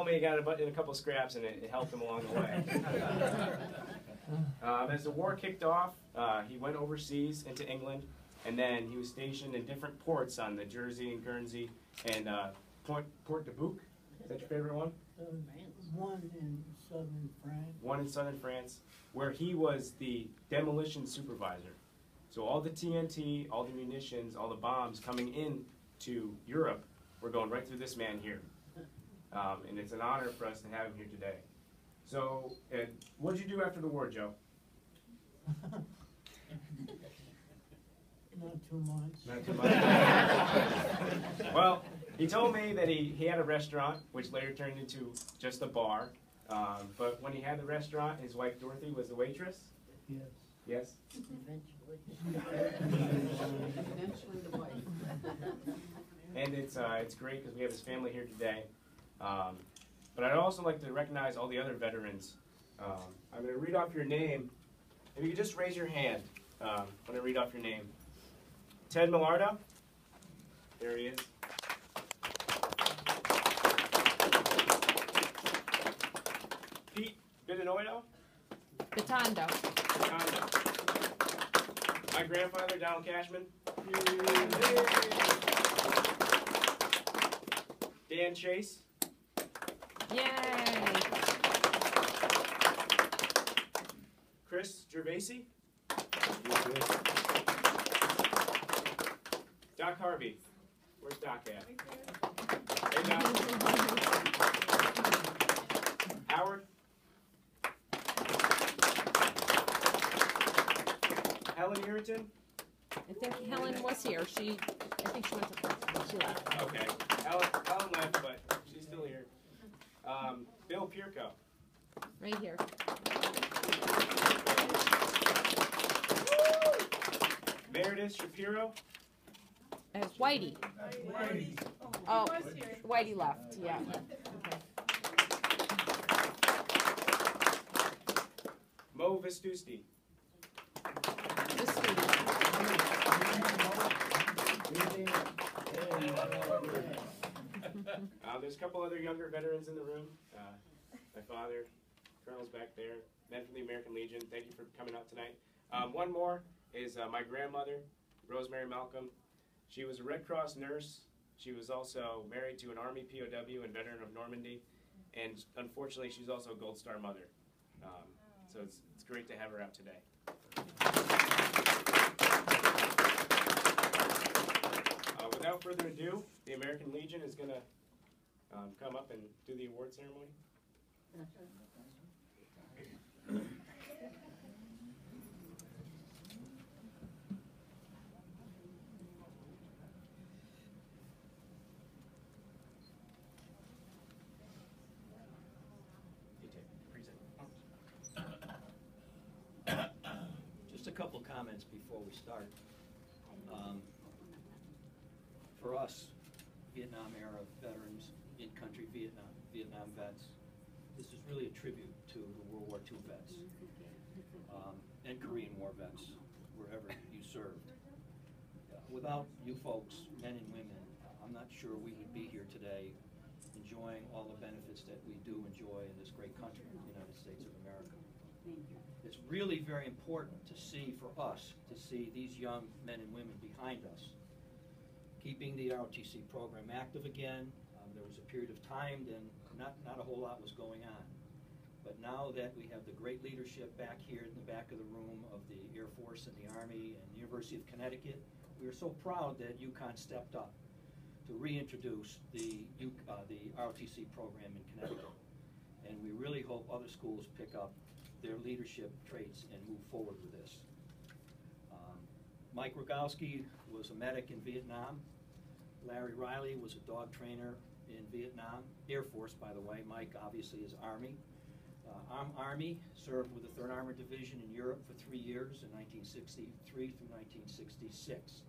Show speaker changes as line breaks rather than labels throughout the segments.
He got in a couple of scraps and it helped him along the way. As the war kicked off, he went overseas into England, and then he was stationed in different ports on the Jersey and Guernsey and Port de Bouc. Is that your favorite one?
One in southern France.
One in southern France, where he was the demolition supervisor. So all the TNT, all the munitions, all the bombs coming in to Europe were going right through this man here. And it's an honor for us to have him here today. So, what did you do after the war, Joe?
Not too much.
Not too much. Well, he told me that he had a restaurant, which later turned into just a bar. But when he had the restaurant, his wife Dorothy was the waitress?
Yes.
Yes?
Eventually the wife.
And it's great because we have his family here today. But I'd also like to recognize all the other veterans. I'm going to read off your name. If you could just raise your hand when I read off your name. Ted Millardo. There he is. Pete Bidenoido.
Bitondo.
My grandfather, Donald Cashman. Dan Chase.
Yay!
Chris Gervasi. Doc Harvey. Where's Doc at? Hey, Doc. Howard. Helen Irriton.
I think Helen was here. I think she went to class. She left.
Okay. Helen left, but she's still here. Bill Pierco.
Right here.
Meredith Shapiro.
Whitey. Oh, Whitey left. Yeah. Okay.
Mo Vistusti. There's a couple other younger veterans in the room. My father, Colonel's back there, men from the American Legion. Thank you for coming out tonight. One more is my grandmother, Rosemary Malcolm. She was a Red Cross nurse. She was also married to an Army POW and veteran of Normandy. And unfortunately, she's also a Gold Star mother. So it's great to have her out today. Without further ado, the American Legion is going to come up and do the award ceremony.
Just a couple comments before we start. For us, Vietnam-era veterans, in-country Vietnam vets, this is really a tribute to the World War II vets and Korean War vets, wherever you served. Without you folks, men and women, I'm not sure we would be here today enjoying all the benefits that we do enjoy in this great country, the United States of America. It's really very important to see, for us, to see these young men and women behind us, keeping the ROTC program active again. There was a period of time then not a whole lot was going on. But now that we have the great leadership back here in the back of the room of the Air Force and the Army and the University of Connecticut, we are so proud that UConn stepped up to reintroduce the ROTC program in Connecticut. And we really hope other schools pick up their leadership traits and move forward with this. Mike Rogowski was a medic in Vietnam. Larry Riley was a dog trainer in Vietnam, Air Force, by the way. Mike obviously is Army. Army, served with the 3rd Armored Division in Europe for 3 years in 1963 through 1966.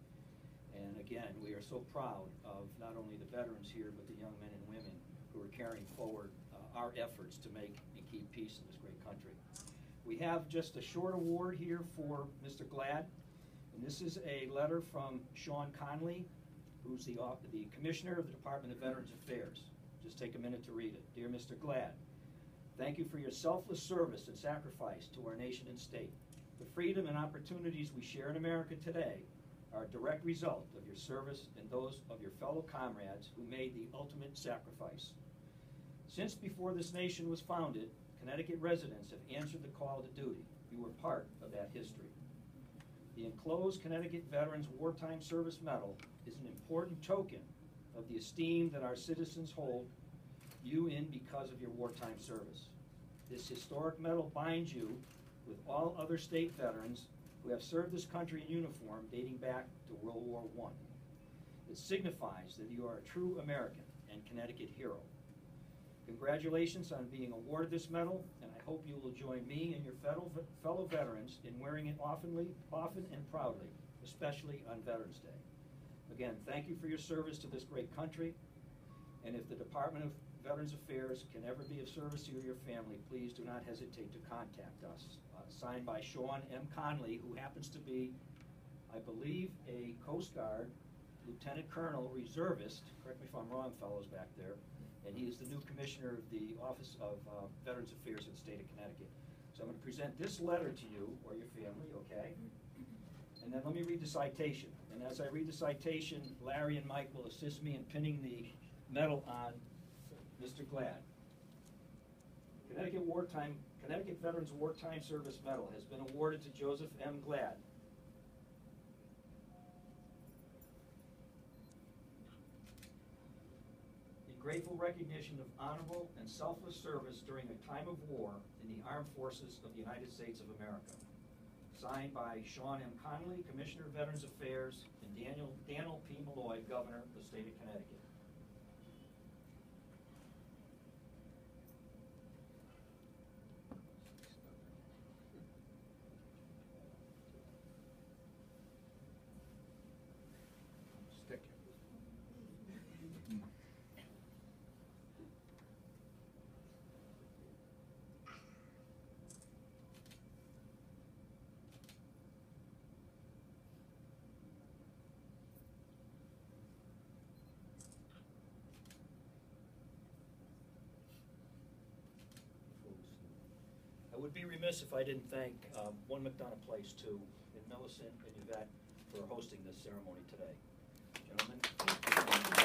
And again, we are so proud of not only the veterans here, but the young men and women who are carrying forward our efforts to make and keep peace in this great country. We have just a short award here for Mr. Glad, and this is a letter from Sean Conley, who's the Commissioner of the Department of Veterans Affairs. Just take a minute to read it. Dear Mr. Glad, thank you for your selfless service and sacrifice to our nation and state. The freedom and opportunities we share in America today are a direct result of your service and those of your fellow comrades who made the ultimate sacrifice. Since before this nation was founded, Connecticut residents have answered the call to duty. You were part of that history. The enclosed Connecticut Veterans Wartime Service Medal is an important token of the esteem that our citizens hold you in because of your wartime service. This historic medal binds you with all other state veterans who have served this country in uniform dating back to World War I. It signifies that you are a true American and Connecticut hero. Congratulations on being awarded this medal, and I hope you will join me and your fellow veterans in wearing it often and proudly, especially on Veterans Day. Again, thank you for your service to this great country, and if the Department of Veterans Affairs can ever be of service to you or your family, please do not hesitate to contact us. Signed by Sean M. Conley, who happens to be, I believe, a Coast Guard Lieutenant Colonel reservist, correct me if I'm wrong, fellows back there, and he is the new Commissioner of the Office of Veterans Affairs in the state of Connecticut. So I'm going to present this letter to you or your family, okay? And then let me read the citation. And as I read the citation, Larry and Mike will assist me in pinning the medal on Mr. Glad. Connecticut Veterans Wartime Service Medal has been awarded to Joseph M. Glad. In grateful recognition of honorable and selfless service during a time of war in the Armed Forces of the United States of America. Signed by Sean M. Conley, Commissioner of Veterans Affairs, and Daniel P. Malloy, Governor of the state of Connecticut. I would be remiss if I didn't thank One MacDonough Place, too, and Millicent and Yvette for hosting this ceremony today. Gentlemen.